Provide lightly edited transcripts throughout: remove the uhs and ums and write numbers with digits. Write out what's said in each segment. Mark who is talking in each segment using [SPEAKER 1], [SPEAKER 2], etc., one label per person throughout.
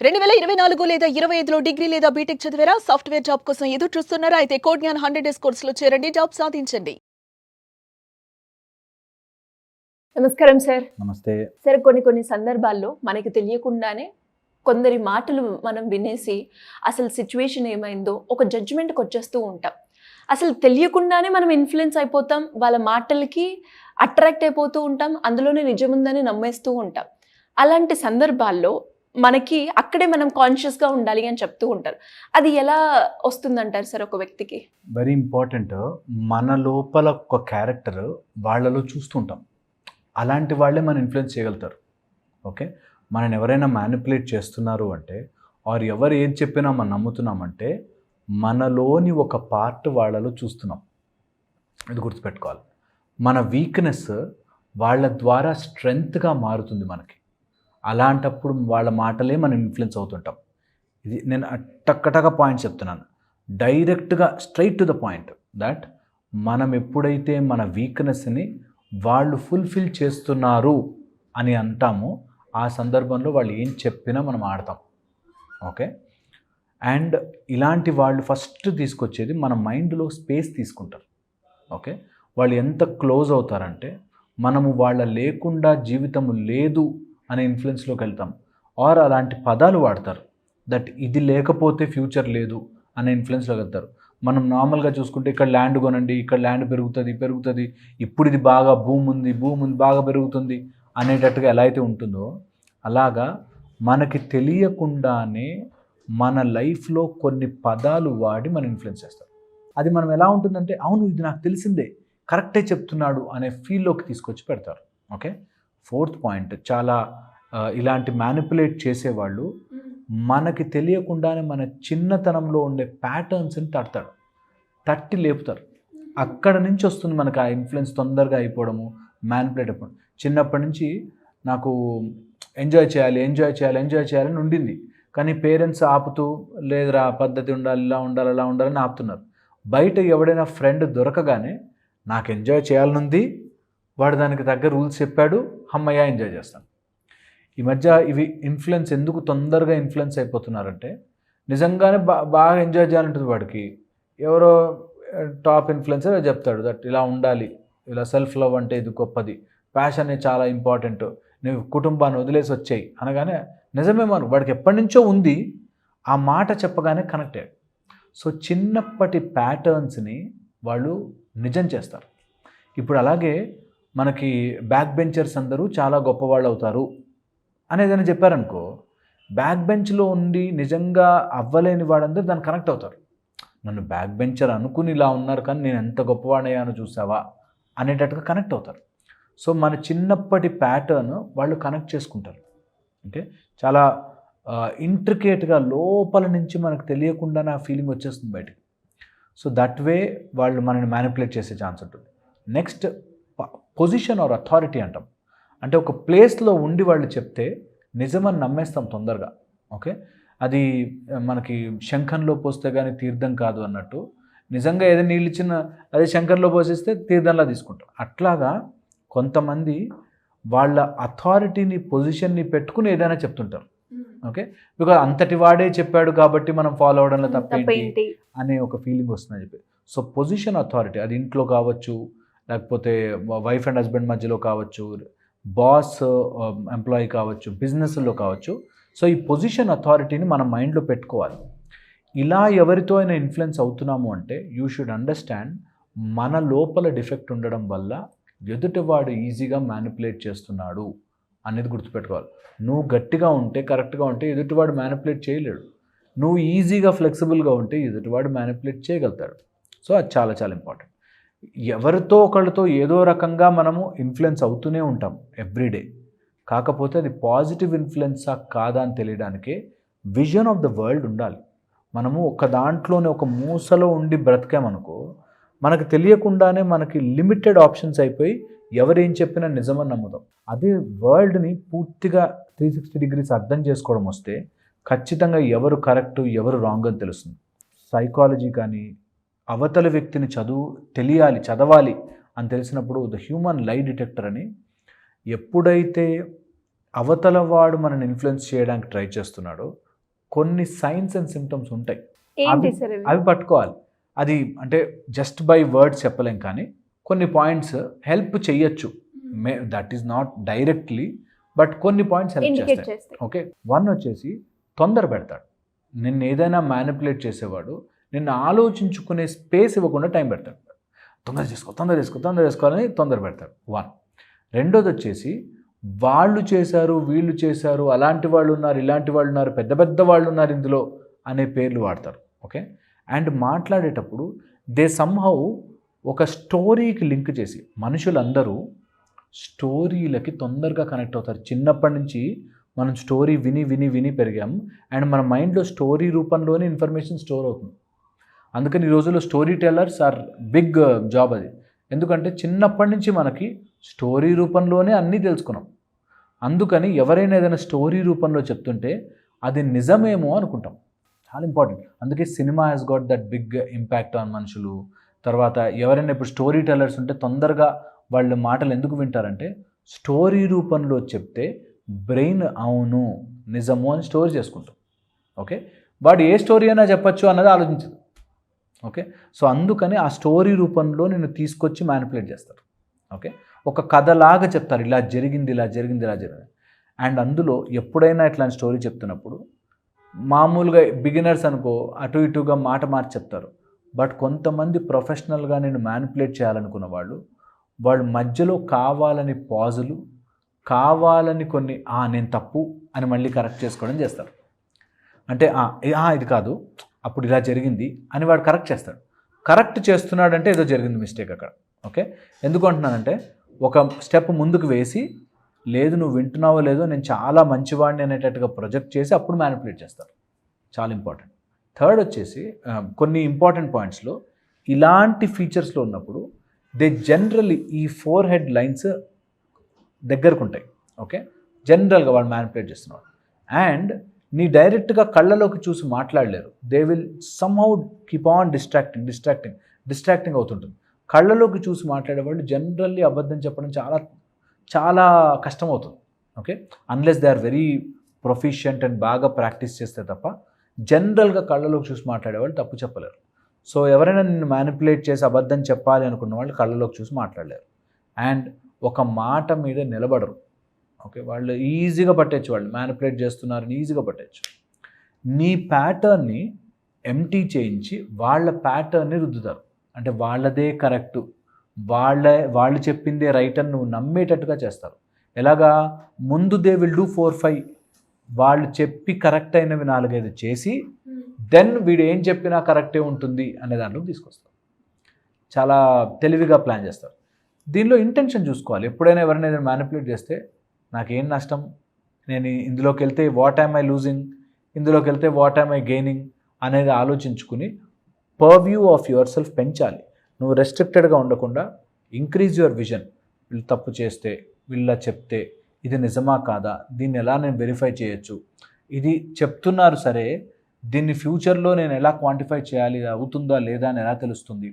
[SPEAKER 1] 2024 లేదా 25లో డిగ్రీ లేదా బీటెక్ చదివారా? సాఫ్ట్‌వేర్ జాబ్ కోసం ఎదురు చూస్తున్నారా? అయితే కోడ్ జ్ఞాన్ 100 డేస్ కోర్సులో చేరండి. జాబ్ సాధించండి. నమస్కారం సార్.
[SPEAKER 2] నమస్తే.
[SPEAKER 1] సార్, కొన్ని సందర్భాల్లో మనకి తెలియకుండానే కొందరి మాటలు మనం వినేసి అసలు సిట్యుయేషన్ ఏమైందో ఒక జడ్జిమెంట్‌కి వచ్చేస్తూ ఉంటాం. అసలు తెలియకుండానే మనం ఇన్‌ఫ్లుయెన్స్ అయిపోతాం. వాళ్ళ మాటలకి అట్రాక్ట్ అయిపోతూ ఉంటాం. అందులోనే నిజముందని నమ్మేస్తూ ఉంటాం. అలాంటి సందర్భాల్లో మనకి అక్కడే మనం కాన్షియస్‌గా ఉండాలి అని చెప్తూ ఉంటారు. అది ఎలా వస్తుందంటారు సార్ ఒక వ్యక్తికి?
[SPEAKER 2] Very important. మన లోపల ఒక క్యారెక్టర్ వాళ్ళలో చూస్తుంటాం. అలాంటి వాళ్ళే మనం ఇన్ఫ్లుయెన్స్ చేయగలుగుతారు. ఓకే. మనని ఎవరైనా మ్యానిపులేట్ చేస్తున్నారు అంటే ఆర్ ఎవరు ఏది చెప్పినా మనం నమ్ముతున్నామంటే మనలోని ఒక పార్ట్ వాళ్ళలో చూస్తున్నాం. ఇది గుర్తుపెట్టుకోవాలి. మన వీక్నెస్ వాళ్ళ ద్వారా స్ట్రెంగ్త్గా మారుతుంది మనకి. అలాంటప్పుడు వాళ్ళ మాటలే మనం ఇన్ఫ్లుయెన్స్ అవుతుంటాం. ఇది నేను టక్క పాయింట్ చెప్తున్నాను. డైరెక్ట్గా straight to the point that మనం ఎప్పుడైతే మన వీక్నెస్ని వాళ్ళు ఫుల్ఫిల్ చేస్తున్నారు అని అంటామో ఆ సందర్భంలో వాళ్ళు ఏం చెప్పినా మనం ఆడతాం. ఓకే. అండ్ ఇలాంటి వాళ్ళు ఫస్ట్ తీసుకొచ్చేది మన మైండ్లో స్పేస్ తీసుకుంటారు. ఓకే. వాళ్ళు ఎంత క్లోజ్ అవుతారంటే మనము వాళ్ళ లేకుండా జీవితము లేదు అనే ఇన్ఫ్లుయెన్స్లోకి వెళ్తాం. ఆర్ అలాంటి పదాలు వాడతారు దట్ ఇది లేకపోతే ఫ్యూచర్ లేదు అనే ఇన్ఫ్లుయెన్స్లోకి వెళ్తారు. మనం నార్మల్గా చూసుకుంటే ఇక్కడ ల్యాండ్ కొనండి, ఇక్కడ ల్యాండ్ పెరుగుతుంది, ఇప్పుడు ఇది బాగా భూమి ఉంది బాగా పెరుగుతుంది అనేటట్టుగా ఎలా అయితే ఉంటుందో అలాగా మనకి తెలియకుండానే మన లైఫ్లో కొన్ని పదాలు వాడి మనం ఇన్ఫ్లుయెన్స్ చేస్తారు. అది మనం ఎలా ఉంటుందంటే అవును ఇది నాకు తెలిసిందే, కరెక్టే చెప్తున్నాడు అనే ఫీల్లోకి తీసుకొచ్చి పెడతారు. ఓకే. ఫోర్త్ పాయింట్, చాలా ఇలాంటి మ్యానిపులేట్ చేసేవాళ్ళు మనకి తెలియకుండానే మన చిన్నతనంలో ఉండే ప్యాటర్న్స్ని తట్టి లేపుతారు. అక్కడ నుంచి వస్తుంది మనకు ఆ ఇన్ఫ్లుయెన్స్ తొందరగా అయిపోవడము, మ్యానిపులేట్ అయిపోవడం. చిన్నప్పటి నుంచి నాకు ఎంజాయ్ చేయాలని ఉండింది, కానీ పేరెంట్స్ ఆపుతూ లేదురా పద్ధతి ఉండాలి, ఇలా ఉండాలి అలా ఉండాలని ఆపుతున్నారు. బయట ఎవడైనా ఫ్రెండ్ దొరకగానే నాకు ఎంజాయ్ చేయాలనుంది, వాడు దానికి తగ్గ రూల్స్ చెప్పాడు, అమ్మయ్య ఎంజాయ్ చేస్తాను. ఈ మధ్య ఇవి ఇన్ఫ్లుయెన్స్ ఎందుకు తొందరగా ఇన్ఫ్లుయెన్స్ అయిపోతున్నారంటే నిజంగానే బాగా ఎంజాయ్ చేయాలంటుంది వాడికి. ఎవరో టాప్ ఇన్ఫ్లుయెన్సర్ చెప్తాడు దట్ ఇలా ఉండాలి, ఇలా సెల్ఫ్ లవ్ అంటే ఇది గొప్పది, ప్యాషన్ చాలా ఇంపార్టెంట్, నువ్వు కుటుంబాన్ని వదిలేసి వచ్చాయి అనగానే నిజమే వాడికి ఎప్పటి నుంచో ఉంది, ఆ మాట చెప్పగానే కనెక్ట్ అయ్యాడు. సో చిన్నప్పటి ప్యాటర్న్స్ని వాళ్ళు నిజం చేస్తారు. ఇప్పుడు అలాగే మనకి బ్యాక్ బెంచర్స్ అందరూ చాలా గొప్పవాళ్ళు అవుతారు అనేదని చెప్పారనుకో, బ్యాక్ బెంచ్లో ఉండి నిజంగా అవ్వలేని వాడందరూ దాన్ని కనెక్ట్ అవుతారు. నన్ను బ్యాక్ బెంచర్ అనుకుని ఇలా ఉన్నారు కానీ నేను ఎంత గొప్పవాడయ్యానో చూసావా అనేటట్టుగా కనెక్ట్ అవుతారు. సో మన చిన్నప్పటి ప్యాటర్న్ వాళ్ళు కనెక్ట్ చేసుకుంటారు. ఓకే. చాలా ఇంట్రికేట్గా లోపల నుంచి మనకు తెలియకుండానే ఆ ఫీలింగ్ వచ్చేస్తుంది బయటికి. సో దట్ వే వాళ్ళు మనల్ని మ్యానిపులేట్ చేసే ఛాన్స్ ఉంటుంది. నెక్స్ట్ పొజిషన్ ఆర్ అథారిటీ అంటాం. అంటే ఒక ప్లేస్లో ఉండి వాళ్ళు చెప్తే నిజమని నమ్మేస్తాం తొందరగా. ఓకే. అది మనకి శంఖంలో పోస్తే కానీ తీర్థం కాదు అన్నట్టు, నిజంగా ఏదైనా నీళ్ళు ఇచ్చిన అదే శంఖంలో పోసేస్తే తీర్థంలా తీసుకుంటాం. అట్లాగా కొంతమంది వాళ్ళ అథారిటీని పొజిషన్ని పెట్టుకుని ఏదైనా చెప్తుంటారు. ఓకే. బికాజ్ అంతటి వాడే చెప్పాడు కాబట్టి మనం ఫాలో అవడంలో తప్పేంటి అనే ఒక ఫీలింగ్ వస్తుందని చెప్పి. సో పొజిషన్ అథారిటీ అది ఇంట్లో కావచ్చు, లేకపోతే వైఫ్ అండ్ హస్బెండ్ మధ్యలో కావచ్చు, బాస్ ఎంప్లాయీ కావచ్చు, బిజినెస్లో కావచ్చు. సో ఈ పొజిషన్ అథారిటీని మనం మైండ్లో పెట్టుకోవాలి. ఇలా ఎవరితో అయినా ఇన్ఫ్లుయెన్స్ అవుతున్నాము అంటే యూ షుడ్ అండర్స్టాండ్ మన లోపల డిఫెక్ట్ ఉండడం వల్ల ఎదుటివాడు ఈజీగా మ్యానిపులేట్ చేస్తున్నాడు అనేది గుర్తుపెట్టుకోవాలి. నువ్వు గట్టిగా ఉంటే, కరెక్ట్గా ఉంటే ఎదుటివాడు మ్యానిపులేట్ చేయలేడు. నువ్వు ఈజీగా ఫ్లెక్సిబుల్గా ఉంటే ఎదుటివాడు మ్యానిపులేట్ చేయగలుగుతాడు. సో అది చాలా చాలా ఇంపార్టెంట్. ఎవరితో ఒకళ్ళతో ఏదో రకంగా మనము ఇన్ఫ్లుయెన్స్ అవుతూనే ఉంటాం ఎవ్రీడే. కాకపోతే అది పాజిటివ్ ఇన్ఫ్లుయెన్సా కాదా అని తెలియడానికే విజన్ ఆఫ్ ద వరల్డ్ ఉండాలి. మనము ఒక దాంట్లోనే ఒక మూసలో ఉండి బ్రతికామనుకో మనకు తెలియకుండానే మనకి లిమిటెడ్ ఆప్షన్స్ అయిపోయి ఎవరేం చెప్పినా నిజమని నమ్ముతాం. అదే వరల్డ్ని పూర్తిగా 360 degrees అర్థం చేసుకోవడం వస్తే ఖచ్చితంగా ఎవరు కరెక్టు ఎవరు రాంగ్ అని తెలుస్తుంది. సైకాలజీ కానీ అవతల వ్యక్తిని చదవాలి అని తెలిసినప్పుడు ద హ్యూమన్ లై డిటెక్టర్ అని, ఎప్పుడైతే అవతల వాడు మనని ఇన్ఫ్లుయెన్స్ చేయడానికి ట్రై చేస్తున్నాడో కొన్ని సైన్స్ అండ్ సిమ్టమ్స్ ఉంటాయి,
[SPEAKER 1] ఏంటి సార్
[SPEAKER 2] అవి పట్టుకోవాలి. అది అంటే జస్ట్ బై వర్డ్స్ చెప్పలేం, కానీ కొన్ని పాయింట్స్ హెల్ప్ చేయొచ్చు. That is not directly, but కొన్ని పాయింట్స్ హెల్ప్
[SPEAKER 1] ఇండికేట్
[SPEAKER 2] చేస్తాయి.
[SPEAKER 1] చేస్తాయి.
[SPEAKER 2] ఓకే, వన్ వచ్చేసి తొందర పెడతాడు. నిన్ను ఏదైనా మ్యానిపులేట్ చేసేవాడు నిన్ను ఆలోచించుకునే స్పేస్ ఇవ్వకుండా టైం పెడతాడు. తొందర చేసుకోవాలని తొందర పెడతాడు. వన్. రెండోది వచ్చేసి వాళ్ళు చేశారు, వీళ్ళు చేశారు, అలాంటి వాళ్ళు ఉన్నారు, ఇలాంటి వాళ్ళు ఉన్నారు, పెద్ద పెద్ద వాళ్ళు ఉన్నారు ఇందులో అనే పేర్లు వాడతారు. ఓకే, అండ్ మాట్లాడేటప్పుడు దే సమ్హౌ ఒక స్టోరీకి లింక్ చేసి, మనుషులందరూ స్టోరీలకి తొందరగా కనెక్ట్ అవుతారు. చిన్నప్పటి నుంచి మనం స్టోరీ విని విని విని పెరిగాం, అండ్ మన మైండ్లో స్టోరీ రూపంలోనే ఇన్ఫర్మేషన్ స్టోర్ అవుతుంది. అందుకని ఈ రోజుల్లో storytellers are big job అది. ఎందుకంటే చిన్నప్పటి నుంచి మనకి స్టోరీ రూపంలోనే అన్నీ తెలుసుకున్నాం. అందుకని ఎవరైనా ఏదైనా స్టోరీ రూపంలో చెప్తుంటే అది నిజమేమో అనుకుంటాం. చాలా ఇంపార్టెంట్. అందుకే cinema has got that big impact on మనుషులు. తర్వాత ఎవరైనా ఇప్పుడు స్టోరీ టెల్లర్స్ ఉంటే తొందరగా వాళ్ళ మాటలు ఎందుకు వింటారంటే స్టోరీ రూపంలో చెప్తే బ్రెయిన్ అవును నిజము అని స్టోర్ చేసుకుంటాం. ఓకే, వాడు ఏ స్టోరీ అయినా చెప్పచ్చు అన్నది ఆలోచించదు. ఓకే, సో అందుకని ఆ స్టోరీ రూపంలో నేను తీసుకొచ్చి మ్యానిపులేట్ చేస్తారు. ఓకే, ఒక కథలాగా చెప్తారు, ఇలా జరిగింది ఇలా జరిగింది ఇలా జరిగింది. అండ్ అందులో ఎప్పుడైనా ఇట్లాంటి స్టోరీ చెప్తున్నప్పుడు మామూలుగా బిగినర్స్ అనుకో అటు ఇటుగా మాట మార్చి చెప్తారు. బట్ కొంతమంది ప్రొఫెషనల్గా నేను మ్యానిపులేట్ చేయాలనుకున్న వాళ్ళు మధ్యలో కావాలని పాజులు, కావాలని కొన్ని నేను తప్పు అని మళ్ళీ కరెక్ట్ చేసుకోవడం చేస్తారు. అంటే ఇది కాదు, అప్పుడు ఇలా జరిగింది అని వాడు కరెక్ట్ చేస్తాడు. కరెక్ట్ చేస్తున్నాడంటే ఏదో జరిగింది మిస్టేక్ అక్కడ. ఓకే, ఎందుకు అంటున్నానంటే ఒక స్టెప్ ముందుకు వేసి, లేదు నువ్వు వింటున్నావో లేదో నేను చాలా మంచివాడిని అనేటట్టుగా ప్రొజెక్ట్ చేసి అప్పుడు మ్యానిపులేట్ చేస్తారు. చాలా ఇంపార్టెంట్. థర్డ్ వచ్చేసి కొన్ని ఇంపార్టెంట్ పాయింట్స్లో ఇలాంటి ఫీచర్స్లో ఉన్నప్పుడు దే జనరల్లీ ఈ 4 హెడ్ లైన్స్ దగ్గరకు ఉంటాయి. ఓకే, జనరల్గా వాళ్ళు మ్యానిపులేట్ చేస్తున్నారు. అండ్ నీ డైరెక్ట్గా కళ్ళలోకి చూసి మాట్లాడలేరు. They will somehow keep on distracting అవుతుంటుంది. కళ్ళలోకి చూసి మాట్లాడేవాళ్ళు జనరల్లీ అబద్ధం చెప్పడం చాలా చాలా కష్టం అవుతుంది. Okay, unless they are very proficient and బాగా ప్రాక్టీస్ చేస్తే తప్ప జనరల్గా కళ్ళలోకి చూసి మాట్లాడేవాళ్ళు తప్పు చెప్పలేరు. సో ఎవరైనా నిన్ను మ్యానిపులేట్ చేసి అబద్ధం చెప్పాలి అనుకున్న వాళ్ళు కళ్ళలోకి చూసి మాట్లాడలేరు. అండ్ ఒక మాట మీద నిలబడరు. ఓకే, వాళ్ళు ఈజీగా పట్టచ్చు, వాళ్ళు మ్యానిపులేట్ చేస్తున్నారని ఈజీగా పట్టచ్చు. నీ ప్యాటర్న్ని ఎంటీ చేయించి వాళ్ళ ప్యాటర్న్ని రుద్దుతారు. అంటే వాళ్ళదే కరెక్టు, వాళ్ళు చెప్పిందే రైట్ అని నువ్వు నమ్మేటట్టుగా చేస్తారు. ఎలాగా, ముందు దే విల్ డూ 4-5, వాళ్ళు చెప్పి కరెక్ట్ అయినవి 4-5 చేసి దెన్ వీడు ఏం చెప్పినా కరెక్టే ఉంటుంది అనే దాంట్లోకి తీసుకొస్తారు. చాలా తెలివిగా ప్లాన్ చేస్తారు. దీనిలో ఇంటెన్షన్ చూసుకోవాలి. ఎప్పుడైనా ఎవరైనా ఏదైనా మ్యానిపులేట్ చేస్తే నాకేం నష్టం, నేను ఇందులోకి వెళ్తే వాట్ యామ్ ఐ లూజింగ్, ఇందులోకి వెళ్తే వాట్ యామ్ ఐ గెయినింగ్ అనేది ఆలోచించుకుని పర్వ్యూ ఆఫ్ యువర్ సెల్ఫ్ పెంచాలి. నువ్వు రెస్ట్రిక్టెడ్గా ఉండకుండా ఇంక్రీజ్ యువర్ విజన్. వీళ్ళు తప్పు చేస్తే, వీళ్ళ చెప్తే ఇది నిజమా కాదా, దీన్ని ఎలా నేను వెరిఫై చేయొచ్చు, ఇది చెప్తున్నారు సరే దీన్ని ఫ్యూచర్లో నేను ఎలా క్వాంటిఫై చేయాలి, అవుతుందా లేదా అని ఎలా తెలుస్తుంది,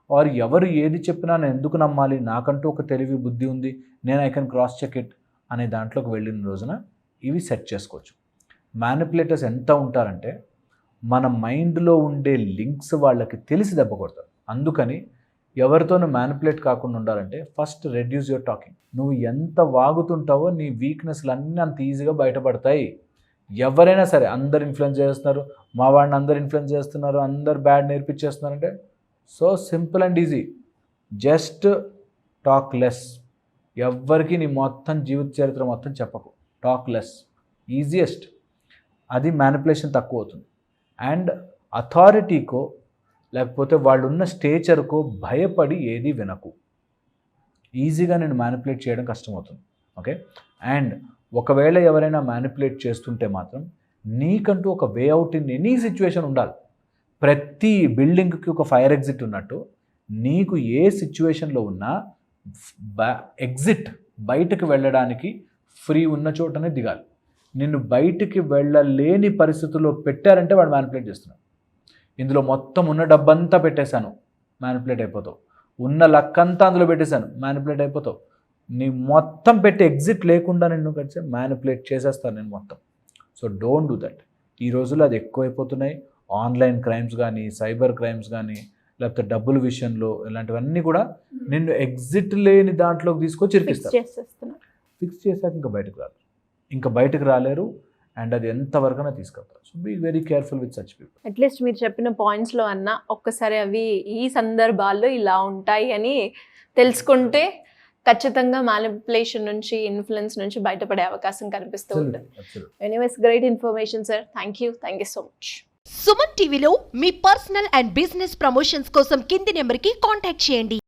[SPEAKER 2] ఆర్ ఎవరు ఏది చెప్పినా నేను ఎందుకు నమ్మాలి, నాకంటూ ఒక తెలివి బుద్ధి ఉంది, నేను I can cross check it అనే దాంట్లోకి వెళ్ళిన రోజున ఇవి సెట్ చేసుకోవచ్చు. మ్యానిపులేటర్స్ ఎంత ఉంటారంటే మన మైండ్లో ఉండే లింక్స్ వాళ్ళకి తెలిసి దెబ్బ కొడతారు. అందుకని ఎవరితోనూ మ్యానిపులేట్ కాకుండా ఉండాలంటే ఫస్ట్ రెడ్యూస్ యువర్ టాకింగ్. నువ్వు ఎంత వాగుతుంటావో నీ వీక్నెస్లు అన్నీ అంత ఈజీగా బయటపడతాయి. ఎవరైనా సరే అందరు ఇన్ఫ్లుయెన్స్ చేస్తున్నారు, మా వాడిని అందరు ఇన్ఫ్లుయెన్స్ చేస్తున్నారు, అందరు బ్యాడ్ నేర్పించేస్తున్నారంటే so simple and easy, just talk less. ఎవ్వరికి నీ మొత్తం జీవిత చరిత్ర మొత్తం చెప్పకు, టాక్ లెస్, ఈజియెస్ట్. అది మ్యానిపులేషన్ తక్కువ అవుతుంది. అండ్ అథారిటీకో లేకపోతే వాళ్ళు ఉన్న స్టేచర్కో భయపడి ఏది వినకు. ఈజీగా నేను మ్యానిపులేట్ చేయడం కష్టమవుతుంది. ఓకే, అండ్ ఒకవేళ ఎవరైనా మ్యానిపులేట్ చేస్తుంటే మాత్రం నీకంటూ ఒక way out in any situation ఉండాలి. ప్రతి బిల్డింగ్కి ఒక ఫైర్ ఎగ్జిట్ ఉన్నట్టు నీకు ఏ సిచ్యువేషన్లో ఉన్నా ఎగ్జిట్ బయటకు వెళ్ళడానికి ఫ్రీ ఉన్న చోటనే దిగాలి. నిన్ను బయటికి వెళ్ళలేని పరిస్థితుల్లో పెట్టారంటే వాడు మ్యానిపులేట్ చేస్తున్నాడు. ఇందులో మొత్తం ఉన్న డబ్బంతా పెట్టేశాను, మ్యానిపులేట్ అయిపోతావు. ఉన్న లక్కంతా అందులో పెట్టేశాను, మ్యానిపులేట్ అయిపోతావు. నీ మొత్తం పెట్టి ఎగ్జిట్ లేకుండా నిన్ను కలిసి మ్యానిపులేట్ చేసేస్తాను నేను మొత్తం. So don't do that. ఈ రోజుల్లో అది ఎక్కువైపోతున్నాయి. ఆన్లైన్ క్రైమ్స్ కానీ, సైబర్ క్రైమ్స్ కానీ, లేకపోతే డబ్బుల విషయంలో ఇలాంటివన్నీ కూడా నిన్ను ఎగ్జిట్ లేని దాంట్లోకి తీసుకొచ్చి ఇరికిస్తారు. ఫిక్స్ చేశాక ఇంకా బయటకు రాలేరు. అండ్ అది ఎంతవరకైనా తీసుకెళ్తారు. So be very careful with such people.
[SPEAKER 1] At least మీరు చెప్పిన పాయింట్స్లో అన్న ఒక్కసారి అవి ఈ సందర్భాల్లో ఇలా ఉంటాయి అని తెలుసుకుంటే ఖచ్చితంగా మ్యానిపులేషన్ నుంచి, ఇన్ఫ్లుయెన్స్ నుంచి బయటపడే అవకాశం కనిపిస్తూ ఉంటుంది. Anyways, great information sir. Thank you so much.
[SPEAKER 3] Suman టీవీలో మీ పర్సనల్ అండ్ బిజినెస్ ప్రమోషన్స్ కోసం కింది నెంబర్కి కాంటాక్ట్ చేయండి.